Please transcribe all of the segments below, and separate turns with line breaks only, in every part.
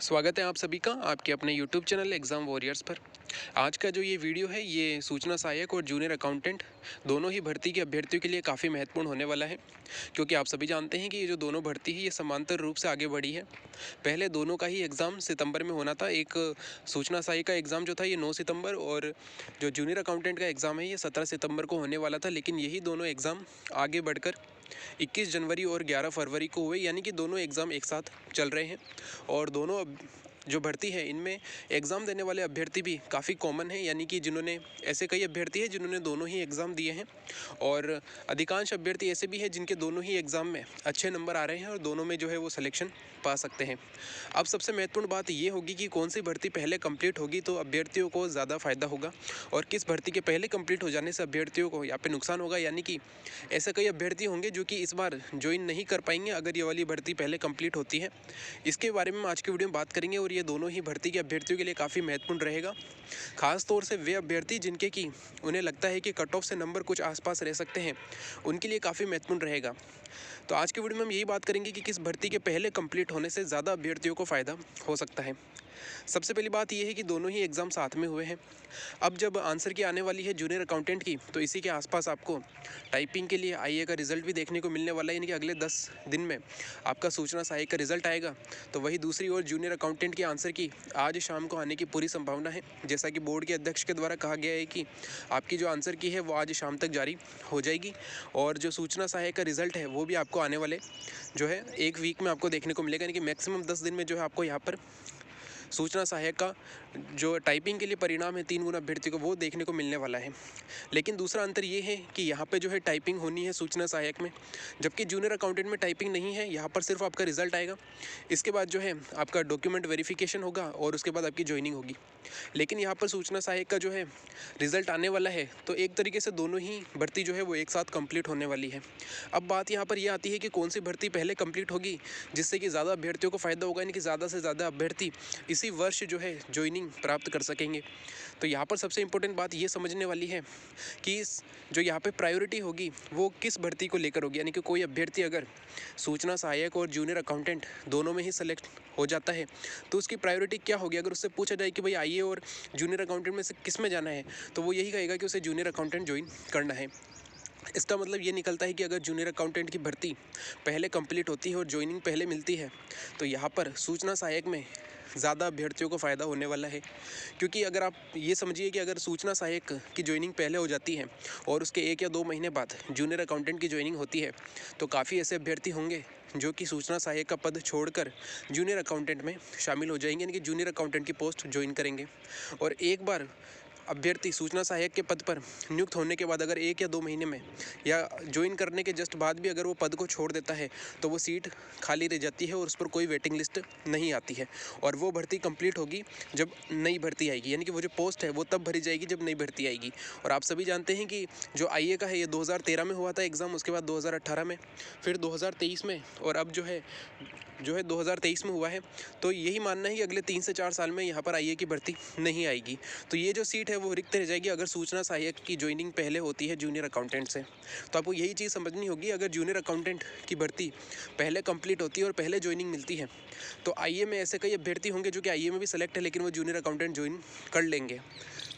स्वागत है आप सभी का आपके अपने YouTube चैनल एग्ज़ाम वॉरियर्स पर। आज का जो ये वीडियो है ये सूचना सहायक और जूनियर अकाउंटेंट दोनों ही भर्ती के अभ्यर्थियों के लिए काफ़ी महत्वपूर्ण होने वाला है, क्योंकि आप सभी जानते हैं कि ये जो दोनों भर्ती है ये समांतर रूप से आगे बढ़ी है। पहले दोनों का ही एग्ज़ाम सितंबर में होना था। एक सूचना सहायक का एग्ज़ाम जो था ये 9 सितंबर और जो जूनियर अकाउंटेंट का एग्ज़ाम है ये 17 सितंबर को होने वाला था, लेकिन यही दोनों एग्ज़ाम आगे बढ़कर 21 जनवरी और 11 फरवरी को हुए, यानी कि दोनों एग्ज़ाम एक साथ चल रहे हैं। और दोनों जो भर्ती है इनमें एग्ज़ाम देने वाले अभ्यर्थी भी काफ़ी कॉमन है, यानी कि जिन्होंने ऐसे कई अभ्यर्थी हैं जिन्होंने दोनों ही एग्ज़ाम दिए हैं और अधिकांश अभ्यर्थी ऐसे भी हैं जिनके दोनों ही एग्ज़ाम में अच्छे नंबर आ रहे हैं और दोनों में जो है वो सिलेक्शन पा सकते हैं। अब सबसे महत्वपूर्ण बात ये होगी कि कौन सी भर्ती पहले कंप्लीट होगी तो अभ्यर्थियों को ज़्यादा फ़ायदा होगा और किस भर्ती के पहले कंप्लीट हो जाने से अभ्यर्थियों को यहाँ पे नुकसान होगा, यानी कि ऐसे कई अभ्यर्थी होंगे जो कि इस बार ज्वाइन नहीं कर पाएंगे अगर ये वाली भर्ती पहले कंप्लीट होती है। इसके बारे में हम आज की वीडियो में बात करेंगे और ये दोनों ही भर्ती के अभ्यर्थियों के लिए काफ़ी महत्वपूर्ण रहेगा, खास तौर से वे अभ्यर्थी जिनके कि उन्हें लगता है कि कट ऑफ से नंबर कुछ आसपास रह सकते हैं, उनके लिए काफ़ी महत्वपूर्ण रहेगा। तो आज की वीडियो में हम यही बात करेंगे कि किस भर्ती के पहले कंप्लीट होने से ज़्यादा अभ्यर्थियों को फ़ायदा हो सकता है। सबसे पहली बात यह है कि दोनों ही एग्ज़ाम साथ में हुए हैं। अब जब आंसर की आने वाली है जूनियर अकाउंटेंट की, तो इसी के आसपास आपको टाइपिंग के लिए आईए का रिज़ल्ट भी देखने को मिलने वाला है, यानी कि अगले 10 दिन में आपका सूचना सहायक का रिज़ल्ट आएगा। तो वही दूसरी ओर जूनियर अकाउंटेंट के आंसर की आज शाम को आने की पूरी संभावना है। जैसा कि बोर्ड के अध्यक्ष के द्वारा कहा गया है कि आपकी जो आंसर की है वो आज शाम तक जारी हो जाएगी और जो सूचना सहायक का रिज़ल्ट है वो भी आपको आने वाले जो है 1 वीक में आपको देखने को मिलेगा, यानी कि मैक्सिमम 10 दिन में जो है आपको यहाँ पर सूचना सहायक का जो टाइपिंग के लिए परिणाम है 3 गुना अभ्यर्थी को वो देखने को मिलने वाला है। लेकिन दूसरा अंतर ये है कि यहाँ पे जो है टाइपिंग होनी है सूचना सहायक में, जबकि जूनियर अकाउंटेंट में टाइपिंग नहीं है। यहाँ पर सिर्फ आपका रिजल्ट आएगा, इसके बाद जो है आपका डॉक्यूमेंट वेरिफिकेशन होगा और उसके बाद आपकी ज्वाइनिंग होगी। लेकिन यहाँ पर सूचना सहायक का जो है रिजल्ट आने वाला है, तो एक तरीके से दोनों ही भर्ती जो है वो एक साथ कंप्लीट होने वाली है। अब बात यहाँ पर यह आती है कि कौन सी भर्ती पहले कंप्लीट होगी जिससे कि ज़्यादा अभ्यर्थियों को फ़ायदा होगा, यानी कि ज़्यादा से ज़्यादा अभ्यर्थी इसी वर्ष जो है ज्वाइनिंग प्राप्त कर सकेंगे। तो यहाँ पर सबसे इम्पोर्टेंट बात ये समझने वाली है कि इस जो यहाँ पे प्रायोरिटी होगी वो किस भर्ती को लेकर होगी, यानी कि कोई अभ्यर्थी अगर सूचना सहायक और जूनियर अकाउंटेंट दोनों में ही सेलेक्ट हो जाता है तो उसकी प्रायोरिटी क्या होगी। अगर उससे पूछा जाए कि भाई आईए और जूनियर अकाउंटेंट में से किस में जाना है, तो वो यही कहेगा कि उसे जूनियर अकाउंटेंट ज्वाइन करना है। इसका मतलब ये निकलता है कि अगर जूनियर अकाउंटेंट की भर्ती पहले कंप्लीट होती है और ज्वाइनिंग पहले मिलती है, तो यहाँ पर सूचना सहायक में ज़्यादा अभ्यर्थियों को फ़ायदा होने वाला है। क्योंकि अगर आप ये समझिए कि अगर सूचना सहायक की ज्वाइनिंग पहले हो जाती है और उसके 1 या 2 महीने बाद जूनियर अकाउंटेंट की ज्वाइनिंग होती है, तो काफ़ी ऐसे अभ्यर्थी होंगे जो कि सूचना सहायक का पद छोड़कर जूनियर अकाउंटेंट में शामिल हो जाएंगे, यानी कि जूनियर अकाउंटेंट की पोस्ट ज्वाइन करेंगे। और एक बार अभ्यर्थी सूचना सहायक के पद पर नियुक्त होने के बाद अगर 1 या 2 महीने में या ज्वाइन करने के जस्ट बाद भी अगर वो पद को छोड़ देता है, तो वो सीट खाली रह जाती है और उस पर कोई वेटिंग लिस्ट नहीं आती है और वो भर्ती कंप्लीट होगी जब नई भर्ती आएगी, यानी कि वो जो पोस्ट है वो तब भरी जाएगी जब नई भर्ती आएगी। और आप सभी जानते हैं कि जो आईए का है ये 2013 में हुआ था एग्ज़ाम, उसके बाद 2018 में, फिर 2023 में और अब जो है 2023 में हुआ है। तो यही मानना है कि अगले 3 से 4 साल में यहाँ पर आईए की भर्ती नहीं आएगी। तो ये जो सीट है वो रिक्त रह जाएगी अगर सूचना सहायक की ज्वाइनिंग पहले होती है जूनियर अकाउंटेंट से। तो आपको यही चीज़ समझनी होगी, अगर जूनियर अकाउंटेंट की भर्ती पहले कंप्लीट होती है और पहले ज्वाइनिंग मिलती है, तो आईए में ऐसे कई अभ्यर्थी होंगे जो कि आईए में भी सेलेक्ट है लेकिन वो जूनियर अकाउंटेंट ज्वाइन कर लेंगे।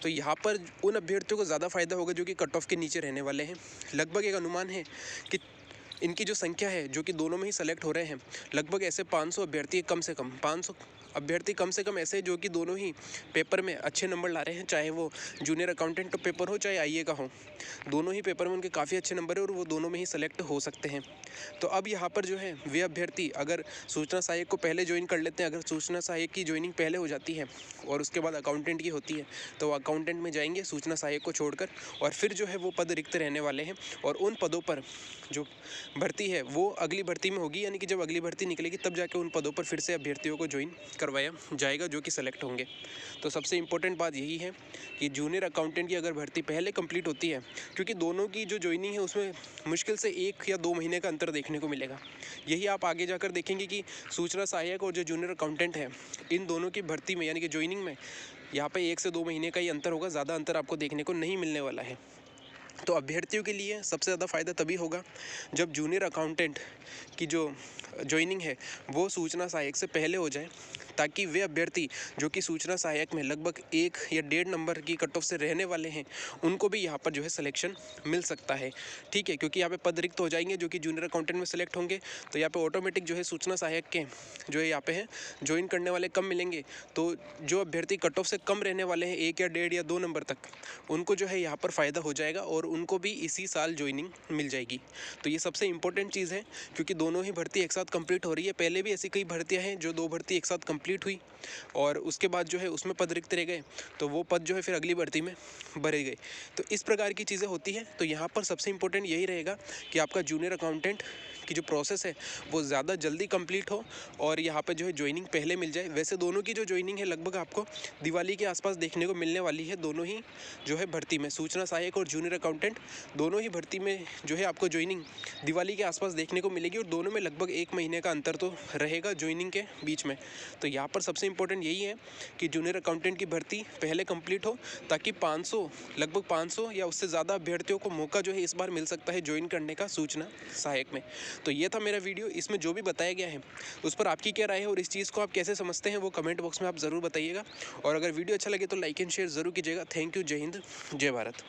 तो यहाँ पर उन अभ्यर्थियों को ज़्यादा फ़ायदा होगा जो कि कट ऑफ के नीचे रहने वाले हैं। लगभग एक अनुमान है कि इनकी जो संख्या है जो कि दोनों में ही सेलेक्ट हो रहे हैं, लगभग ऐसे 500 अभ्यर्थी कम से कम 500 अभ्यर्थी कम से कम ऐसे जो कि दोनों ही पेपर में अच्छे नंबर ला रहे हैं, चाहे वो जूनियर अकाउंटेंट का पेपर हो चाहे आईए का हो। दोनों ही पेपर में उनके काफ़ी अच्छे नंबर है और वो दोनों में ही सेलेक्ट हो सकते हैं। तो अब यहाँ पर जो है वे अभ्यर्थी अगर सूचना सहायक को पहले ज्वाइन कर लेते हैं, अगर सूचना सहायक की ज्वाइनिंग पहले हो जाती है और उसके बाद अकाउंटेंट की होती है, तो वो अकाउंटेंट में जाएंगे सूचना सहायक को छोड़कर और फिर जो है वो पद रिक्त रहने वाले हैं और उन पदों पर जो भर्ती है वो अगली भर्ती में होगी, यानी कि जब अगली भर्ती निकलेगी तब जाके उन पदों पर फिर से अभ्यर्थियों को ज्वाइन करवाया जाएगा जो कि सेलेक्ट होंगे। तो सबसे इम्पोर्टेंट बात यही है कि जूनियर अकाउंटेंट की अगर भर्ती पहले कंप्लीट होती है, क्योंकि दोनों की जो ज्वाइनिंग है उसमें मुश्किल से 1 या 2 महीने का अंतर देखने को मिलेगा। यही आप आगे जाकर देखेंगे कि सूचना सहायक और जो जूनियर अकाउंटेंट है इन दोनों की भर्ती में यानी कि ज्वाइनिंग में यहाँ पे 1 से 2 महीने का ही अंतर होगा, ज़्यादा अंतर आपको देखने को नहीं मिलने वाला है। तो अभ्यर्थियों के लिए सबसे ज़्यादा फ़ायदा तभी होगा जब जूनियर अकाउंटेंट की जो ज्वाइनिंग है वो सूचना सहायक से पहले हो जाए, ताकि वे अभ्यर्थी जो कि सूचना सहायक में लगभग 1 या 1.5 नंबर की कट ऑफ से रहने वाले हैं, उनको भी यहाँ पर जो है सिलेक्शन मिल सकता है। ठीक है, क्योंकि यहाँ पे पद रिक्त हो जाएंगे जो कि जूनियर अकाउंटेंट में सेलेक्ट होंगे, तो यहाँ पे ऑटोमेटिक जो है सूचना सहायक के जो है यहाँ पे है ज्वाइन करने वाले कम मिलेंगे। तो जो अभ्यर्थी कट ऑफ से कम रहने वाले हैं 1 या 1.5 या 2 नंबर तक, उनको जो है यहाँ पर फ़ायदा हो जाएगा और उनको भी इसी साल ज्वाइनिंग मिल जाएगी। तो ये सबसे इंपॉर्टेंट चीज़ है, क्योंकि दोनों ही भर्ती एक साथ कंप्लीट हो रही है। पहले भी ऐसी कई भर्तियाँ हैं जो 2 भर्ती एक साथ कंप्लीट हुई और उसके बाद जो है उसमें पद रिक्त रह गए, तो वो पद जो है फिर अगली भर्ती में भरे गए। तो इस प्रकार की चीज़ें होती हैं। तो यहाँ पर सबसे इंपॉर्टेंट यही रहेगा कि आपका जूनियर अकाउंटेंट की जो प्रोसेस है वो ज़्यादा जल्दी कंप्लीट हो और यहाँ पे जो है ज्वाइनिंग पहले मिल जाए। वैसे दोनों की जो ज्वाइनिंग है लगभग आपको दिवाली के आसपास देखने को मिलने वाली है। दोनों ही जो है भर्ती में, सूचना सहायक और जूनियर अकाउंटेंट दोनों ही भर्ती में जो है आपको ज्वाइनिंग दिवाली के आसपास देखने को मिलेगी और दोनों में लगभग 1 महीने का अंतर तो रहेगा ज्वाइनिंग के बीच में। तो यहाँ पर सबसे इंपॉर्टेंट यही है कि जूनियर अकाउंटेंट की भर्ती पहले कंप्लीट हो, ताकि 500 लगभग 500 या उससे ज़्यादा अभ्यर्थियों को मौका जो है इस बार मिल सकता है ज्वाइन करने का सूचना सहायक में। तो ये था मेरा वीडियो। इसमें जो भी बताया गया है उस पर आपकी क्या राय है और इस चीज़ को आप कैसे समझते हैं वो कमेंट बॉक्स में आप ज़रूर बताइएगा। और अगर वीडियो अच्छा लगे तो लाइक एंड शेयर ज़रूर कीजिएगा। Thank you. जय हिंद, जय भारत।